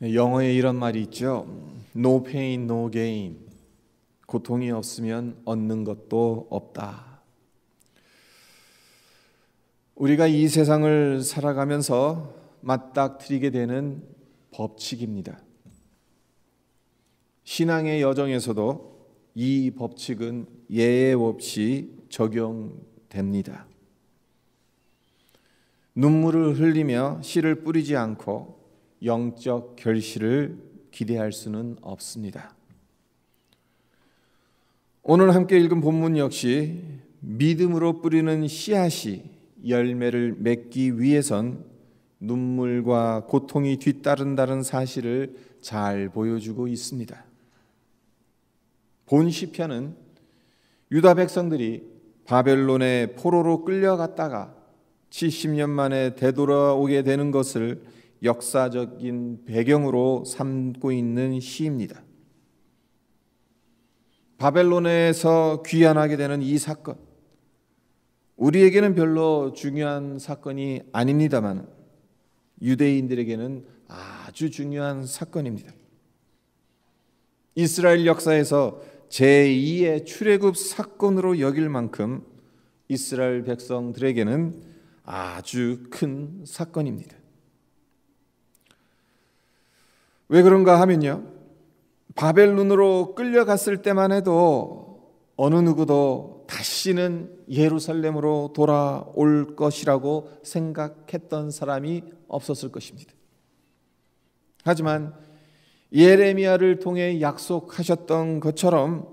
영어에 이런 말이 있죠. No pain, no gain. 고통이 없으면 얻는 것도 없다. 우리가 이 세상을 살아가면서 맞닥뜨리게 되는 법칙입니다. 신앙의 여정에서도 이 법칙은 예외 없이 적용됩니다. 눈물을 흘리며 씨를 뿌리지 않고 영적 결실을 기대할 수는 없습니다. 오늘 함께 읽은 본문 역시 믿음으로 뿌리는 씨앗이 열매를 맺기 위해선 눈물과 고통이 뒤따른다는 사실을 잘 보여주고 있습니다. 본 시편은 유다 백성들이 바벨론의 포로로 끌려갔다가 70년 만에 되돌아오게 되는 것을 역사적인 배경으로 삼고 있는 시입니다. 바벨론에서 귀환하게 되는 이 사건, 우리에게는 별로 중요한 사건이 아닙니다만 유대인들에게는 아주 중요한 사건입니다. 이스라엘 역사에서 제2의 출애굽 사건으로 여길 만큼 이스라엘 백성들에게는 아주 큰 사건입니다. 왜 그런가 하면요, 바벨론으로 끌려갔을 때만 해도 어느 누구도 다시는 예루살렘으로 돌아올 것이라고 생각했던 사람이 없었을 것입니다. 하지만 예레미야를 통해 약속하셨던 것처럼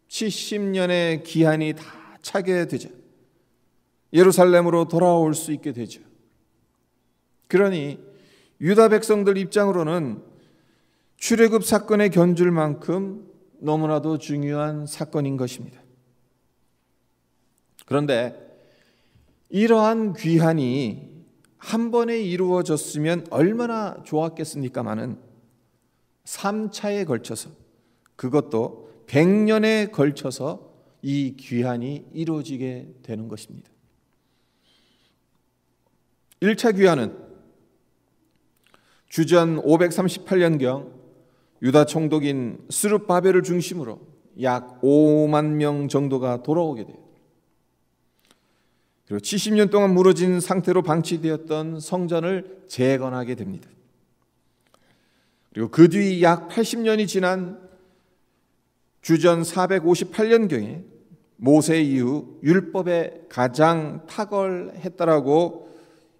70년의 기한이 다 차게 되죠. 예루살렘으로 돌아올 수 있게 되죠. 그러니 유다 백성들 입장으로는 출애굽 사건의 견줄 만큼 너무나도 중요한 사건인 것입니다. 그런데 이러한 귀환이 한 번에 이루어졌으면 얼마나 좋았겠습니까마는 3차에 걸쳐서, 그것도 100년에 걸쳐서 이 귀환이 이루어지게 되는 것입니다. 1차 귀환은 주전 538년경 유다 총독인 스룹바벨을 중심으로 약 5만 명 정도가 돌아오게 돼요. 그리고 70년 동안 무너진 상태로 방치되었던 성전을 재건하게 됩니다. 그리고 그 뒤 약 80년이 지난 주전 458년경에 모세 이후 율법에 가장 탁월했다라고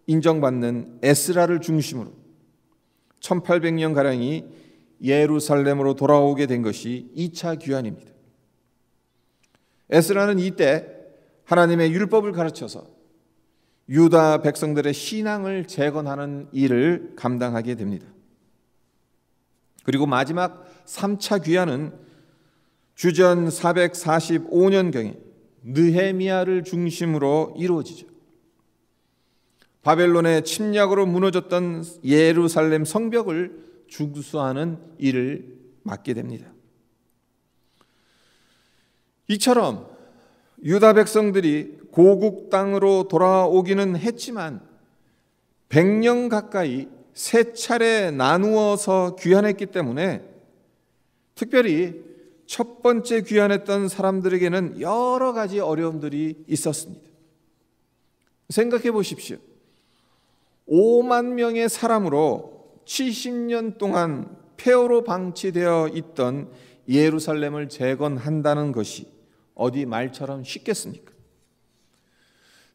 인정받는 에스라를 중심으로 1800년가량이 예루살렘으로 돌아오게 된 것이 2차 귀환입니다. 에스라는 이때 하나님의 율법을 가르쳐서 유다 백성들의 신앙을 재건하는 일을 감당하게 됩니다. 그리고 마지막 3차 귀환은 주전 445년경에 느헤미야를 중심으로 이루어지죠. 바벨론의 침략으로 무너졌던 예루살렘 성벽을 중수하는 일을 맡게 됩니다. 이처럼 유다 백성들이 고국 땅으로 돌아오기는 했지만 100년 가까이 세 차례 나누어서 귀환했기 때문에 특별히 첫 번째 귀환했던 사람들에게는 여러 가지 어려움들이 있었습니다. 생각해 보십시오. 5만 명의 사람으로 70년 동안 폐허로 방치되어 있던 예루살렘을 재건한다는 것이 어디 말처럼 쉽겠습니까?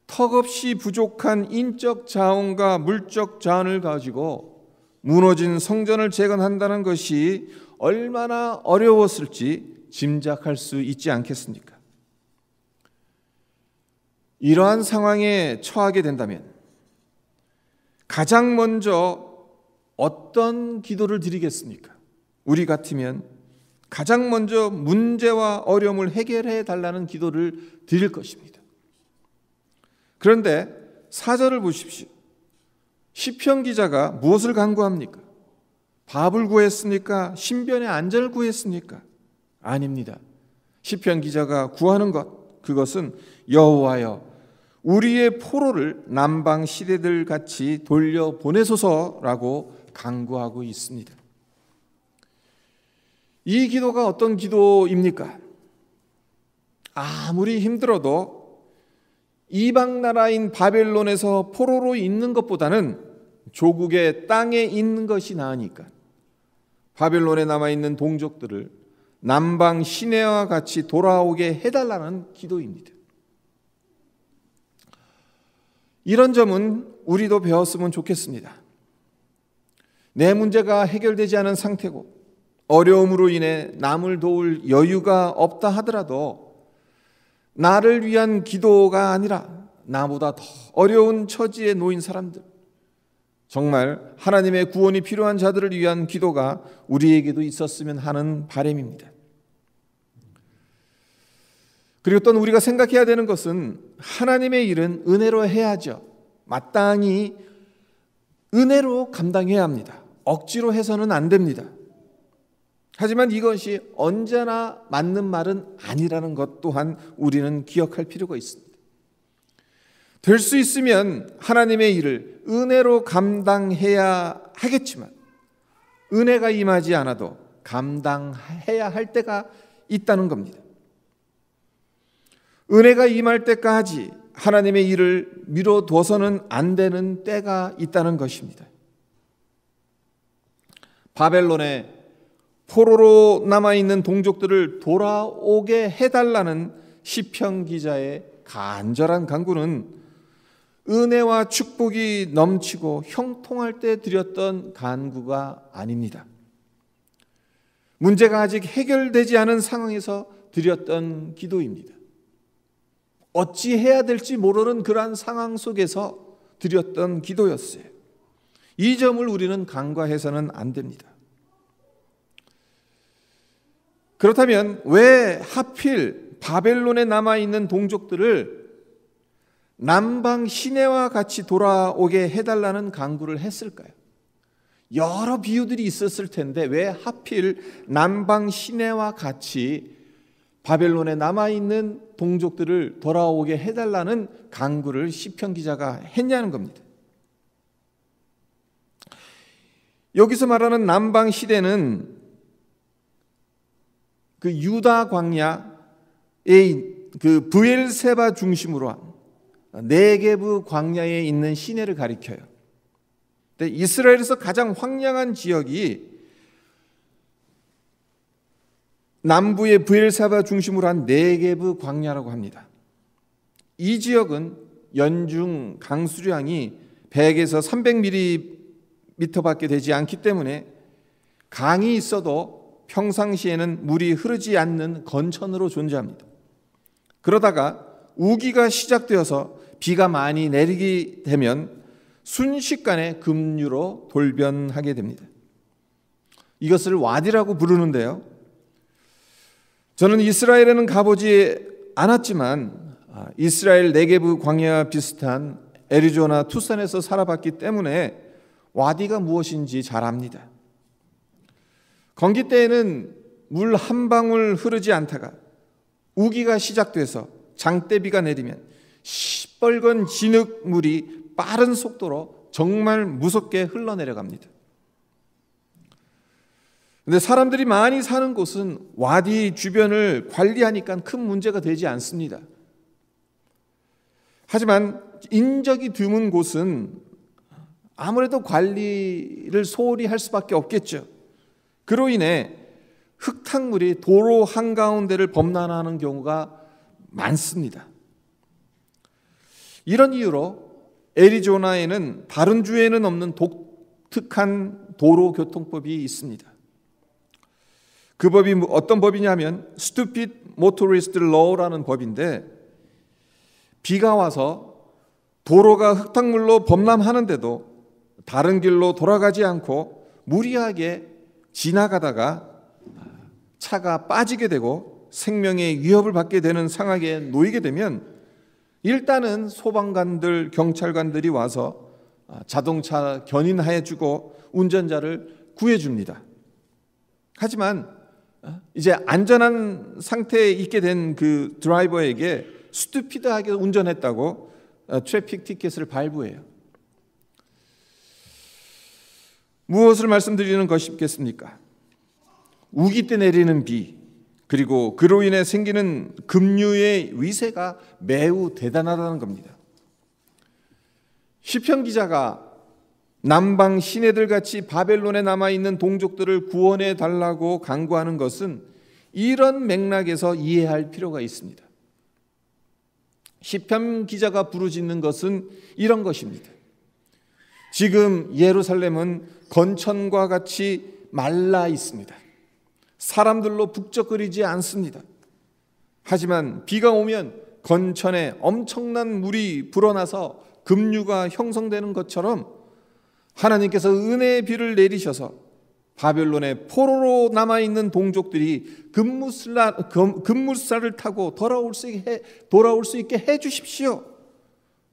턱없이 부족한 인적 자원과 물적 자원을 가지고 무너진 성전을 재건한다는 것이 얼마나 어려웠을지 짐작할 수 있지 않겠습니까? 이러한 상황에 처하게 된다면 가장 먼저 어떤 기도를 드리겠습니까? 우리 같으면 가장 먼저 문제와 어려움을 해결해 달라는 기도를 드릴 것입니다. 그런데 4절을 보십시오. 시편 기자가 무엇을 간구합니까? 밥을 구했습니까? 신변의 안전을 구했습니까? 아닙니다. 시편 기자가 구하는 것, 그것은 여호와여 우리의 포로를 남방 시대들 같이 돌려보내소서라고 간구하고 있습니다. 이 기도가 어떤 기도입니까? 아무리 힘들어도 이방 나라인 바벨론에서 포로로 있는 것보다는 조국의 땅에 있는 것이 나으니까 바벨론에 남아있는 동족들을 남방 시내와 같이 돌아오게 해달라는 기도입니다. 이런 점은 우리도 배웠으면 좋겠습니다. 내 문제가 해결되지 않은 상태고 어려움으로 인해 남을 도울 여유가 없다 하더라도 나를 위한 기도가 아니라 나보다 더 어려운 처지에 놓인 사람들, 정말 하나님의 구원이 필요한 자들을 위한 기도가 우리에게도 있었으면 하는 바람입니다. 그리고 또 우리가 생각해야 되는 것은 하나님의 일은 은혜로 해야죠. 마땅히 은혜로 감당해야 합니다. 억지로 해서는 안 됩니다. 하지만 이것이 언제나 맞는 말은 아니라는 것 또한 우리는 기억할 필요가 있습니다. 될 수 있으면 하나님의 일을 은혜로 감당해야 하겠지만 은혜가 임하지 않아도 감당해야 할 때가 있다는 겁니다. 은혜가 임할 때까지 하나님의 일을 미뤄둬서는 안 되는 때가 있다는 것입니다. 바벨론에 포로로 남아있는 동족들을 돌아오게 해달라는 시편 기자의 간절한 간구는 은혜와 축복이 넘치고 형통할 때 드렸던 간구가 아닙니다. 문제가 아직 해결되지 않은 상황에서 드렸던 기도입니다. 어찌 해야 될지 모르는 그러한 상황 속에서 드렸던 기도였어요. 이 점을 우리는 간과해서는 안 됩니다. 그렇다면 왜 하필 바벨론에 남아있는 동족들을 남방 시내와 같이 돌아오게 해달라는 간구를 했을까요? 여러 비유들이 있었을 텐데 왜 하필 남방 시내와 같이 바벨론에 남아있는 동족들을 돌아오게 해달라는 간구를 시편 기자가 했냐는 겁니다. 여기서 말하는 남방 시대는 그 유다 광야의 그 브엘세바 중심으로 한 네게브 광야에 있는 시내를 가리켜요. 근데 이스라엘에서 가장 황량한 지역이 남부의 브엘세바 중심으로 한 네게브 광야라고 합니다. 이 지역은 연중 강수량이 100에서 300mm밖에 되지 않기 때문에 강이 있어도 평상시에는 물이 흐르지 않는 건천으로 존재합니다. 그러다가 우기가 시작되어서 비가 많이 내리게 되면 순식간에 급류로 돌변하게 됩니다. 이것을 와디라고 부르는데요. 저는 이스라엘에는 가보지 않았지만 이스라엘 네게브 광야와 비슷한 애리조나 투싼에서 살아봤기 때문에 와디가 무엇인지 잘 압니다. 건기 때에는 물 한 방울 흐르지 않다가 우기가 시작돼서 장대비가 내리면 시뻘건 진흙물이 빠른 속도로 정말 무섭게 흘러내려갑니다. 그런데 사람들이 많이 사는 곳은 와디 주변을 관리하니까 큰 문제가 되지 않습니다. 하지만 인적이 드문 곳은 아무래도 관리를 소홀히 할 수밖에 없겠죠. 그로 인해 흙탕물이 도로 한가운데를 범람하는 경우가 많습니다. 이런 이유로 애리조나에는 다른 주에는 없는 독특한 도로 교통법이 있습니다. 그 법이 어떤 법이냐면 Stupid Motorist Law라는 법인데, 비가 와서 도로가 흙탕물로 범람하는데도 다른 길로 돌아가지 않고 무리하게 지나가다가 차가 빠지게 되고 생명의 위협을 받게 되는 상황에 놓이게 되면 일단은 소방관들, 경찰관들이 와서 자동차 견인해 주고 운전자를 구해 줍니다. 하지만 이제 안전한 상태에 있게 된 그 드라이버에게 스투피드하게 운전했다고 트래픽 티켓을 발부해요. 무엇을 말씀드리는 것이겠습니까? 우기 때 내리는 비, 그리고 그로 인해 생기는 급류의 위세가 매우 대단하다는 겁니다. 시편 기자가 남방 시내들 같이 바벨론에 남아있는 동족들을 구원해 달라고 간구하는 것은 이런 맥락에서 이해할 필요가 있습니다. 시편 기자가 부르짖는 것은 이런 것입니다. 지금 예루살렘은 건천과 같이 말라 있습니다. 사람들로 북적거리지 않습니다. 하지만 비가 오면 건천에 엄청난 물이 불어나서 급류가 형성되는 것처럼 하나님께서 은혜의 비를 내리셔서 바벨론의 포로로 남아있는 동족들이 급물살을 타고 돌아올 수 있게 해주십시오.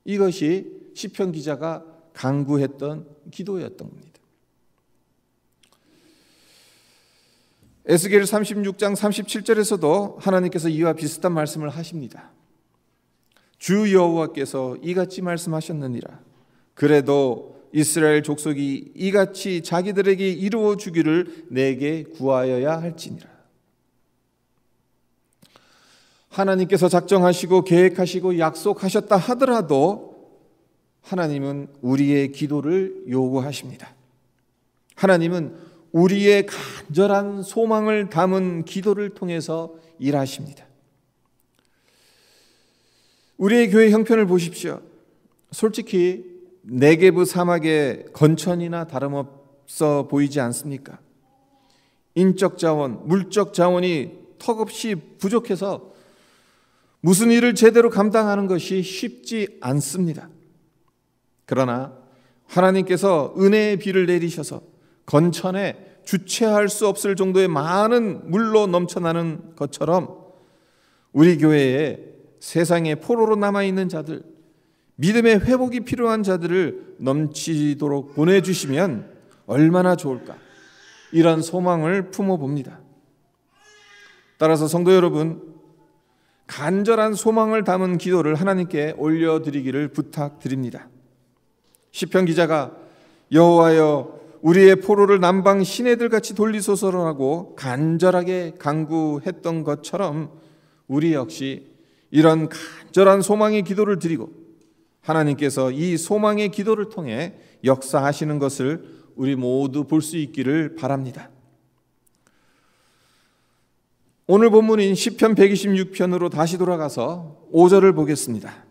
이것이 시편 기자가 간구했던 기도였던 겁니다. 에스겔 36장 37절에서도 하나님께서 이와 비슷한 말씀을 하십니다. 주 여호와께서 이같이 말씀하셨느니라. 그래도 이스라엘 족속이 이같이 자기들에게 이루어 주기를 내게 구하여야 할지니라. 하나님께서 작정하시고 계획하시고 약속하셨다 하더라도 하나님은 우리의 기도를 요구하십니다. 하나님은 우리의 간절한 소망을 담은 기도를 통해서 일하십니다. 우리의 교회 형편을 보십시오. 솔직히 네게브 사막의 건천이나 다름없어 보이지 않습니까? 인적 자원, 물적 자원이 턱없이 부족해서 무슨 일을 제대로 감당하는 것이 쉽지 않습니다. 그러나 하나님께서 은혜의 비를 내리셔서 건천에 주체할 수 없을 정도의 많은 물로 넘쳐나는 것처럼 우리 교회에 세상에 포로로 남아있는 자들, 믿음의 회복이 필요한 자들을 넘치도록 보내주시면 얼마나 좋을까, 이런 소망을 품어봅니다. 따라서 성도 여러분, 간절한 소망을 담은 기도를 하나님께 올려드리기를 부탁드립니다. 시편 기자가 여호와여 우리의 포로를 남방 시내들 같이 돌리소서라고 간절하게 간구했던 것처럼 우리 역시 이런 간절한 소망의 기도를 드리고 하나님께서 이 소망의 기도를 통해 역사하시는 것을 우리 모두 볼 수 있기를 바랍니다. 오늘 본문인 시편 126편으로 다시 돌아가서 5절을 보겠습니다.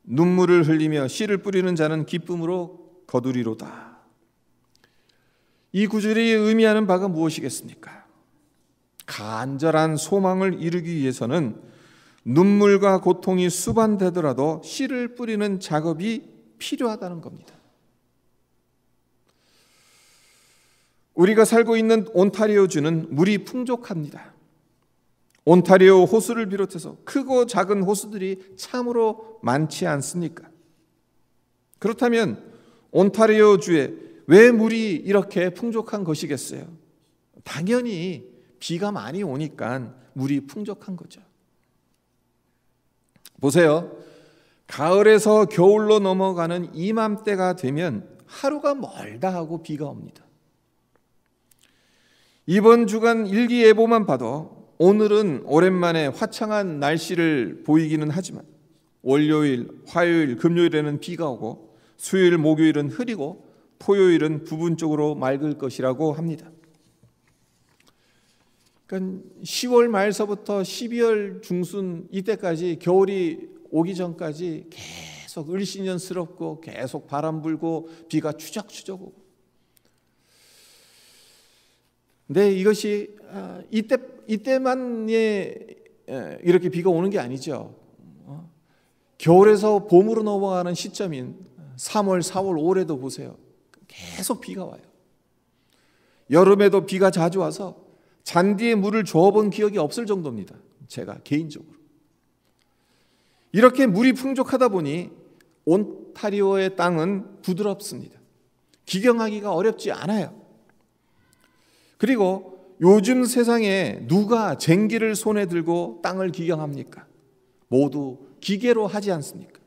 눈물을 흘리며 씨를 뿌리는 자는 기쁨으로 거두리로다. 이 구절이 의미하는 바가 무엇이겠습니까? 간절한 소망을 이루기 위해서는 눈물과 고통이 수반되더라도 씨를 뿌리는 작업이 필요하다는 겁니다. 우리가 살고 있는 온타리오주는 물이 풍족합니다. 온타리오 호수를 비롯해서 크고 작은 호수들이 참으로 많지 않습니까? 그렇다면 온타리오주에 왜 물이 이렇게 풍족한 것이겠어요? 당연히 비가 많이 오니까 물이 풍족한 거죠. 보세요. 가을에서 겨울로 넘어가는 이맘때가 되면 하루가 멀다 하고 비가 옵니다. 이번 주간 일기예보만 봐도 오늘은 오랜만에 화창한 날씨를 보이기는 하지만 월요일, 화요일, 금요일에는 비가 오고 수요일, 목요일은 흐리고 토요일은 부분적으로 맑을 것이라고 합니다. 그러니까 10월 말서부터 12월 중순 이때까지 겨울이 오기 전까지 계속 을씨년스럽고 계속 바람 불고 비가 추적추적 오고. 근데 이것이 이때만 이렇게 비가 오는 게 아니죠. 겨울에서 봄으로 넘어가는 시점인 3월, 4월, 올해도 보세요. 계속 비가 와요. 여름에도 비가 자주 와서 잔디에 물을 줘본 기억이 없을 정도입니다. 제가 개인적으로. 이렇게 물이 풍족하다 보니 온타리오의 땅은 부드럽습니다. 기경하기가 어렵지 않아요. 그리고 요즘 세상에 누가 쟁기를 손에 들고 땅을 기경합니까? 모두 기계로 하지 않습니까?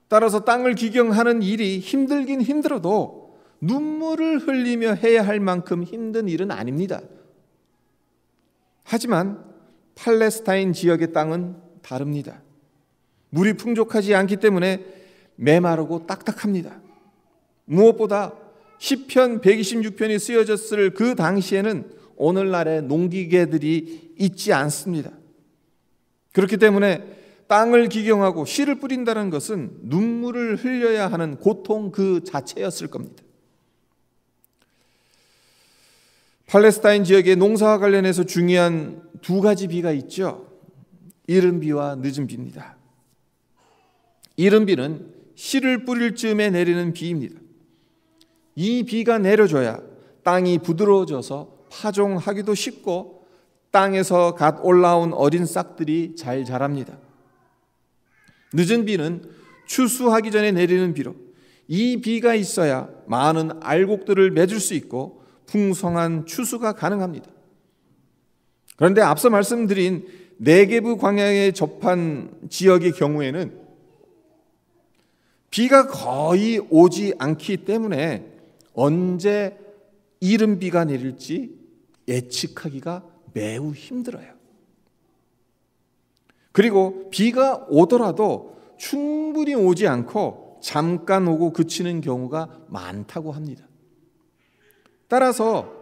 따라서 땅을 기경하는 일이 힘들긴 힘들어도 눈물을 흘리며 해야 할 만큼 힘든 일은 아닙니다. 하지만 팔레스타인 지역의 땅은 다릅니다. 물이 풍족하지 않기 때문에 메마르고 딱딱합니다. 무엇보다 시편 126편이 쓰여졌을 그 당시에는 오늘날의 농기계들이 있지 않습니다. 그렇기 때문에 땅을 기경하고 씨를 뿌린다는 것은 눈물을 흘려야 하는 고통 그 자체였을 겁니다. 팔레스타인 지역의 농사와 관련해서 중요한 두 가지 비가 있죠. 이른 비와 늦은 비입니다. 이른 비는 씨를 뿌릴 즈음에 내리는 비입니다. 이 비가 내려줘야 땅이 부드러워져서 파종하기도 쉽고 땅에서 갓 올라온 어린 싹들이 잘 자랍니다. 늦은 비는 추수하기 전에 내리는 비로 이 비가 있어야 많은 알곡들을 맺을 수 있고 풍성한 추수가 가능합니다. 그런데 앞서 말씀드린 네게브 광야에 접한 지역의 경우에는 비가 거의 오지 않기 때문에 언제 이른 비가 내릴지 예측하기가 매우 힘들어요. 그리고 비가 오더라도 충분히 오지 않고 잠깐 오고 그치는 경우가 많다고 합니다. 따라서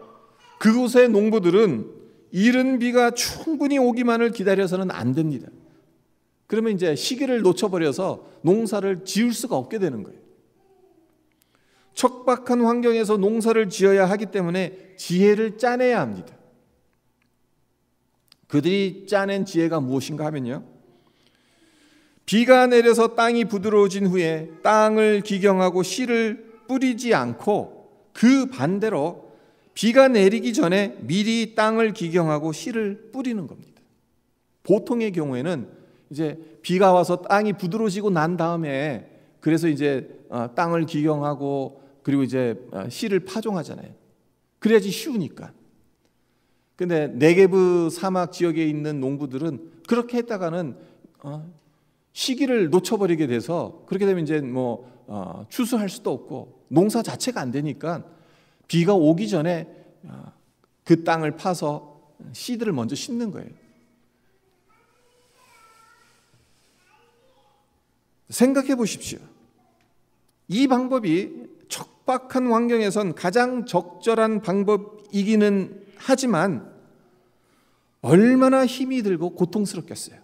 그곳의 농부들은 이른 비가 충분히 오기만을 기다려서는 안 됩니다. 그러면 이제 시기를 놓쳐버려서 농사를 지을 수가 없게 되는 거예요. 척박한 환경에서 농사를 지어야 하기 때문에 지혜를 짜내야 합니다. 그들이 짜낸 지혜가 무엇인가 하면요, 비가 내려서 땅이 부드러워진 후에 땅을 기경하고 씨를 뿌리지 않고 그 반대로 비가 내리기 전에 미리 땅을 기경하고 씨를 뿌리는 겁니다. 보통의 경우에는 이제 비가 와서 땅이 부드러워지고 난 다음에 그래서 이제 땅을 기경하고 그리고 이제 씨를 파종하잖아요. 그래야지 쉬우니까. 근데 네게브 사막 지역에 있는 농부들은 그렇게 했다가는 시기를 놓쳐버리게 돼서 그렇게 되면 이제 추수할 수도 없고 농사 자체가 안 되니까 비가 오기 전에 그 땅을 파서 씨들을 먼저 심는 거예요. 생각해 보십시오. 이 방법이 척박한 환경에선 가장 적절한 방법이기는 하지만 얼마나 힘이 들고 고통스럽겠어요.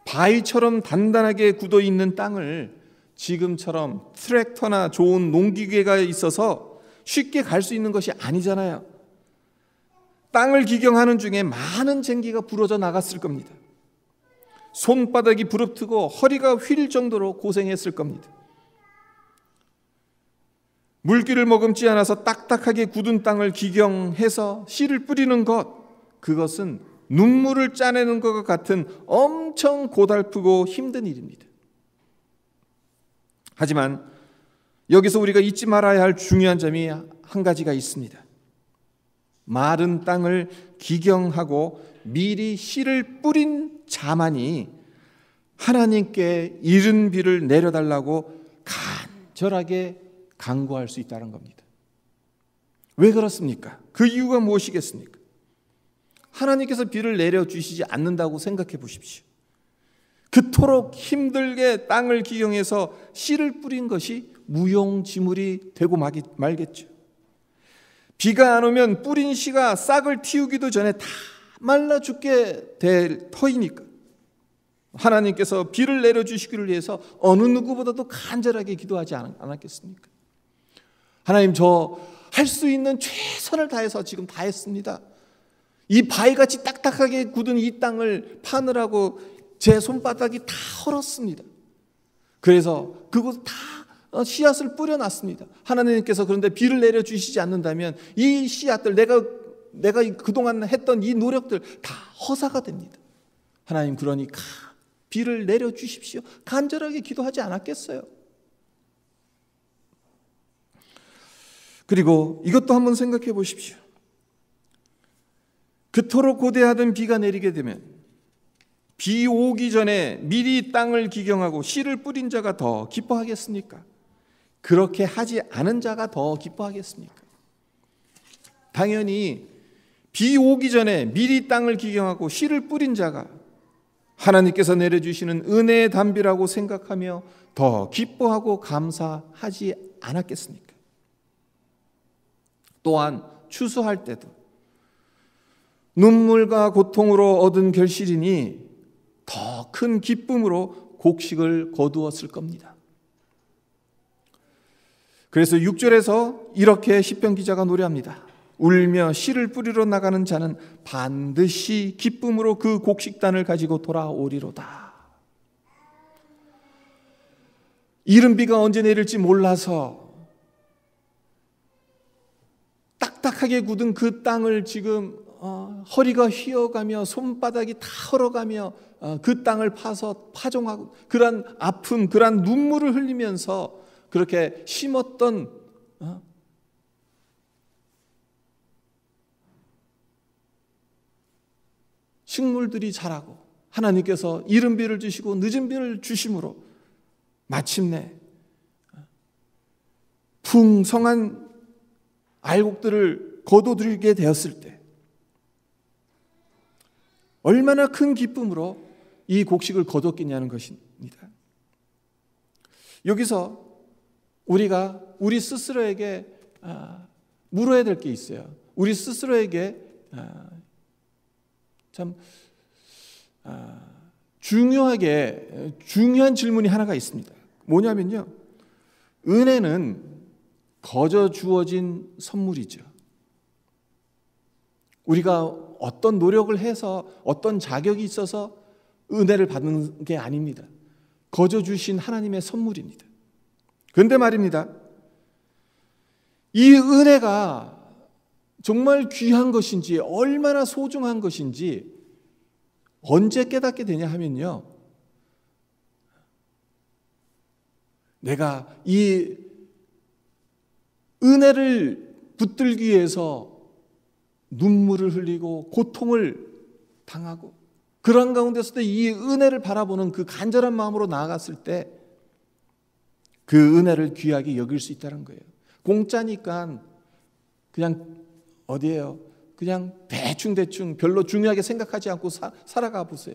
바위처럼 단단하게 굳어 있는 땅을 지금처럼 트랙터나 좋은 농기계가 있어서 쉽게 갈 수 있는 것이 아니잖아요. 땅을 기경하는 중에 많은 쟁기가 부러져 나갔을 겁니다. 손바닥이 부릅뜨고 허리가 휠 정도로 고생했을 겁니다. 물기를 머금지 않아서 딱딱하게 굳은 땅을 기경해서 씨를 뿌리는 것, 그것은 눈물을 짜내는 것과 같은 엄청 고달프고 힘든 일입니다. 하지만 여기서 우리가 잊지 말아야 할 중요한 점이 한 가지가 있습니다. 마른 땅을 기경하고 미리 씨를 뿌린 자만이 하나님께 이른 비를 내려달라고 간절하게 간구할 수 있다는 겁니다. 왜 그렇습니까? 그 이유가 무엇이겠습니까? 하나님께서 비를 내려주시지 않는다고 생각해 보십시오. 그토록 힘들게 땅을 기경해서 씨를 뿌린 것이 무용지물이 되고 말겠죠. 비가 안 오면 뿌린 씨가 싹을 틔우기도 전에 다 말라 죽게 될 터이니까 하나님께서 비를 내려주시기를 위해서 어느 누구보다도 간절하게 기도하지 않았겠습니까? 하나님, 저 할 수 있는 최선을 다해서 지금 다 했습니다. 이 바위같이 딱딱하게 굳은 이 땅을 파느라고 제 손바닥이 다 헐었습니다. 그래서 그곳 다 씨앗을 뿌려놨습니다. 하나님께서 그런데 비를 내려주시지 않는다면 이 씨앗들, 내가 그동안 했던 이 노력들 다 허사가 됩니다. 하나님, 그러니까 비를 내려주십시오. 간절하게 기도하지 않았겠어요? 그리고 이것도 한번 생각해 보십시오. 그토록 고대하던 비가 내리게 되면 비 오기 전에 미리 땅을 기경하고 씨를 뿌린 자가 더 기뻐하겠습니까? 그렇게 하지 않은 자가 더 기뻐하겠습니까? 당연히 비 오기 전에 미리 땅을 기경하고 씨를 뿌린 자가 하나님께서 내려주시는 은혜의 담비라고 생각하며 더 기뻐하고 감사하지 않았겠습니까? 또한 추수할 때도 눈물과 고통으로 얻은 결실이니 더 큰 기쁨으로 곡식을 거두었을 겁니다. 그래서 6절에서 이렇게 시편 기자가 노래합니다. 울며 씨를 뿌리러 나가는 자는 반드시 기쁨으로 그 곡식단을 가지고 돌아오리로다. 이른 비가 언제 내릴지 몰라서 딱딱하게 굳은 그 땅을 지금 허리가 휘어가며 손바닥이 다 헐어가며 그 땅을 파서 파종하고 그러한 아픔, 그러한 눈물을 흘리면서 그렇게 심었던 식물들이 자라고 하나님께서 이른 비를 주시고 늦은 비를 주심으로 마침내 풍성한 알곡들을 거둬들이게 되었을 때 얼마나 큰 기쁨으로 이 곡식을 거뒀겠냐는 것입니다. 여기서 우리가 우리 스스로에게 물어야 될 게 있어요. 우리 스스로에게 참 중요한 질문이 하나가 있습니다. 뭐냐면요, 은혜는 거저 주어진 선물이죠. 우리가 어떤 노력을 해서 어떤 자격이 있어서 은혜를 받는 게 아닙니다. 거저 주신 하나님의 선물입니다. 그런데 말입니다, 이 은혜가 정말 귀한 것인지 얼마나 소중한 것인지 언제 깨닫게 되냐 하면요, 내가 이 은혜를 붙들기 위해서 눈물을 흘리고 고통을 당하고 그런 가운데서도 이 은혜를 바라보는 그 간절한 마음으로 나아갔을 때 그 은혜를 귀하게 여길 수 있다는 거예요. 공짜니까 그냥 어디에요? 그냥 대충 별로 중요하게 생각하지 않고 살아가 보세요.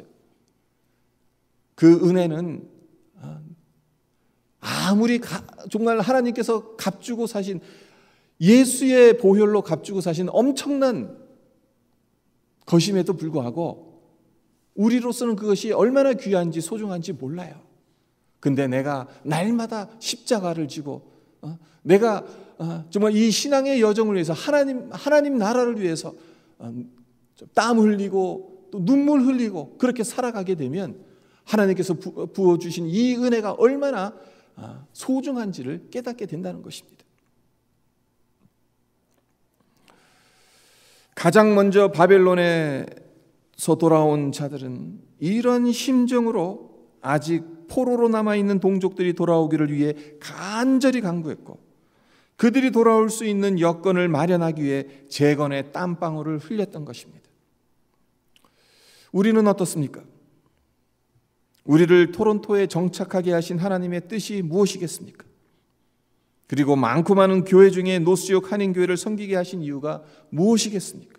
그 은혜는 아무리 정말 하나님께서 값주고 사신 예수의 보혈로 값주고 사신 엄청난 것임에도 불구하고 우리로서는 그것이 얼마나 귀한지 소중한지 몰라요. 근데 내가 날마다 십자가를 지고 내가 정말 이 신앙의 여정을 위해서 하나님 나라를 위해서 땀 흘리고 또 눈물 흘리고 그렇게 살아가게 되면 하나님께서 부어주신 이 은혜가 얼마나 소중한지를 깨닫게 된다는 것입니다. 가장 먼저 바벨론에서 돌아온 자들은 이런 심정으로 아직 포로로 남아있는 동족들이 돌아오기를 위해 간절히 간구했고 그들이 돌아올 수 있는 여건을 마련하기 위해 재건의 땀방울을 흘렸던 것입니다. 우리는 어떻습니까? 우리를 토론토에 정착하게 하신 하나님의 뜻이 무엇이겠습니까? 그리고 많고 많은 교회 중에 노스욕 한인교회를 섬기게 하신 이유가 무엇이겠습니까?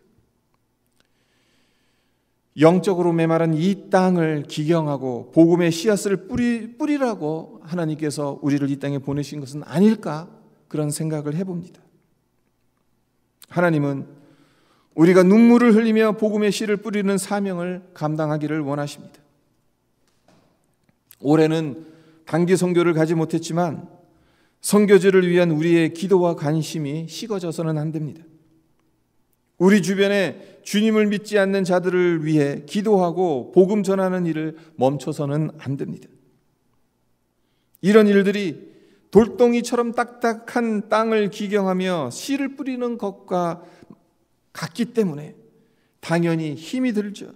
영적으로 메마른 이 땅을 기경하고 복음의 씨앗을 뿌리라고 하나님께서 우리를 이 땅에 보내신 것은 아닐까, 그런 생각을 해봅니다. 하나님은 우리가 눈물을 흘리며 복음의 씨를 뿌리는 사명을 감당하기를 원하십니다. 올해는 단기 선교를 가지 못했지만 선교지를 위한 우리의 기도와 관심이 식어져서는 안 됩니다. 우리 주변에 주님을 믿지 않는 자들을 위해 기도하고 복음 전하는 일을 멈춰서는 안 됩니다. 이런 일들이 돌덩이처럼 딱딱한 땅을 기경하며 씨를 뿌리는 것과 같기 때문에 당연히 힘이 들죠.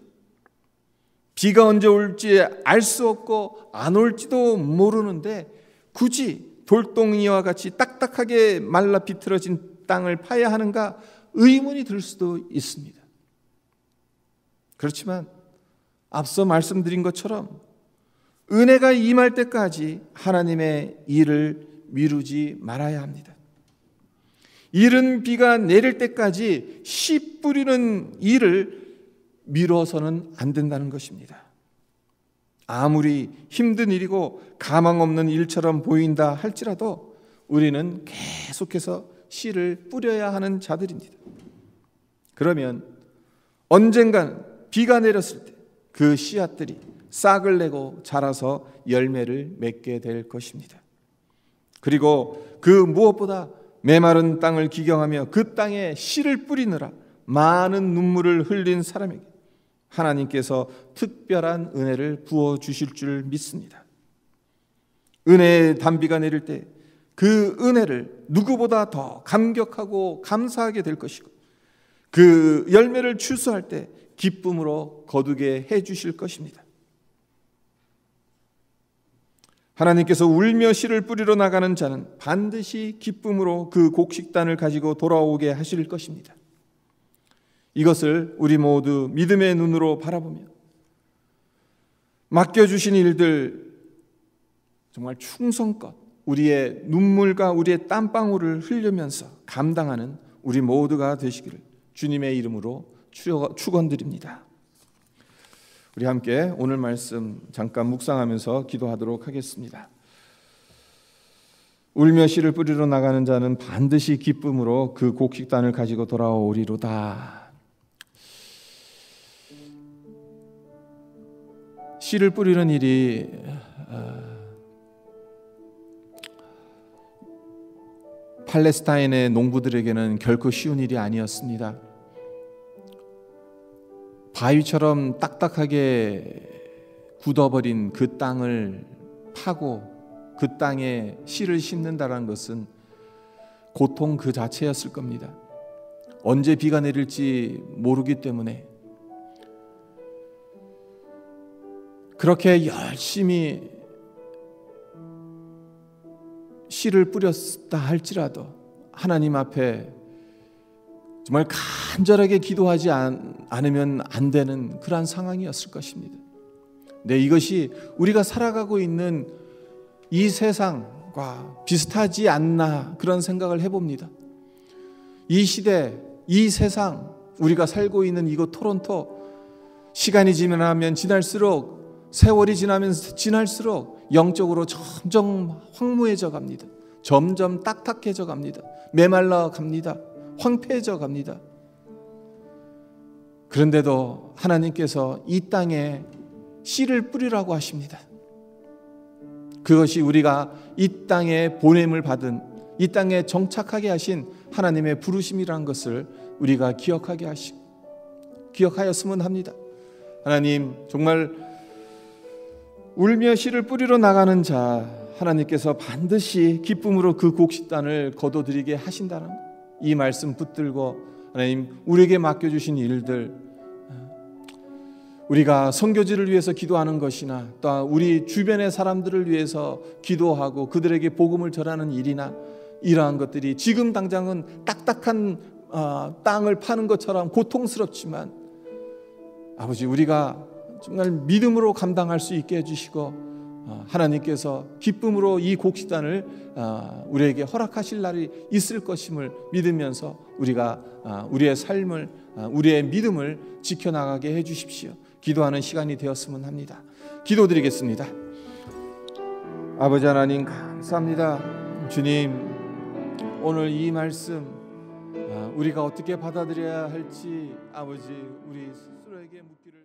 비가 언제 올지 알 수 없고 안 올지도 모르는데 굳이 돌덩이와 같이 딱딱하게 말라 비틀어진 땅을 파야 하는가 의문이 들 수도 있습니다. 그렇지만 앞서 말씀드린 것처럼 은혜가 임할 때까지 하나님의 일을 미루지 말아야 합니다. 이른 비가 내릴 때까지 씨 뿌리는 일을 미뤄서는 안 된다는 것입니다. 아무리 힘든 일이고 가망 없는 일처럼 보인다 할지라도 우리는 계속해서 씨를 뿌려야 하는 자들입니다. 그러면 언젠간 비가 내렸을 때 그 씨앗들이 싹을 내고 자라서 열매를 맺게 될 것입니다. 그리고 그 무엇보다 메마른 땅을 기경하며 그 땅에 씨를 뿌리느라 많은 눈물을 흘린 사람에게 하나님께서 특별한 은혜를 부어주실 줄 믿습니다. 은혜의 단비가 내릴 때 그 은혜를 누구보다 더 감격하고 감사하게 될 것이고, 그 열매를 추수할 때 기쁨으로 거두게 해주실 것입니다. 하나님께서 울며 씨를 뿌리러 나가는 자는 반드시 기쁨으로 그 곡식단을 가지고 돌아오게 하실 것입니다. 이것을 우리 모두 믿음의 눈으로 바라보며 맡겨주신 일들 정말 충성껏 우리의 눈물과 우리의 땀방울을 흘리면서 감당하는 우리 모두가 되시기를 주님의 이름으로 축원드립니다. 우리 함께 오늘 말씀 잠깐 묵상하면서 기도하도록 하겠습니다. 울며 씨를 뿌리러 나가는 자는 반드시 기쁨으로 그 곡식단을 가지고 돌아오리로다. 씨를 뿌리는 일이 팔레스타인의 농부들에게는 결코 쉬운 일이 아니었습니다. 바위처럼 딱딱하게 굳어버린 그 땅을 파고 그 땅에 씨를 심는다는 것은 고통 그 자체였을 겁니다. 언제 비가 내릴지 모르기 때문에 그렇게 열심히 씨를 뿌렸다 할지라도 하나님 앞에 정말 간절하게 기도하지 않으면 안 되는 그러한 상황이었을 것입니다. 네, 이것이 우리가 살아가고 있는 이 세상과 비슷하지 않나 그런 생각을 해봅니다. 이 시대, 이 세상, 우리가 살고 있는 이곳 토론토, 시간이 지나면 지날수록, 세월이 지나면 지날수록 영적으로 점점 황무해져 갑니다. 점점 딱딱해져 갑니다. 메말라 갑니다. 황폐해져 갑니다. 그런데도 하나님께서 이 땅에 씨를 뿌리라고 하십니다. 그것이 우리가 이 땅에 보냄을 받은, 이 땅에 정착하게 하신 하나님의 부르심이라는 것을 우리가 기억하였으면 합니다. 하나님, 정말 울며 씨를 뿌리러 나가는 자, 하나님께서 반드시 기쁨으로 그 곡식단을 거둬들이게 하신다는 이 말씀 붙들고 하나님, 우리에게 맡겨주신 일들, 우리가 선교지를 위해서 기도하는 것이나 또 우리 주변의 사람들을 위해서 기도하고 그들에게 복음을 전하는 일이나 이러한 것들이 지금 당장은 딱딱한 땅을 파는 것처럼 고통스럽지만 아버지, 우리가 정말 믿음으로 감당할 수 있게 해주시고 하나님께서 기쁨으로 이 곡식단을 우리에게 허락하실 날이 있을 것임을 믿으면서 우리가 우리의 삶을, 우리의 믿음을 지켜나가게 해주십시오. 기도하는 시간이 되었으면 합니다. 기도드리겠습니다. 아버지 하나님, 감사합니다. 주님, 오늘 이 말씀 우리가 어떻게 받아들여야 할지 아버지, 우리 스스로에게 묻기를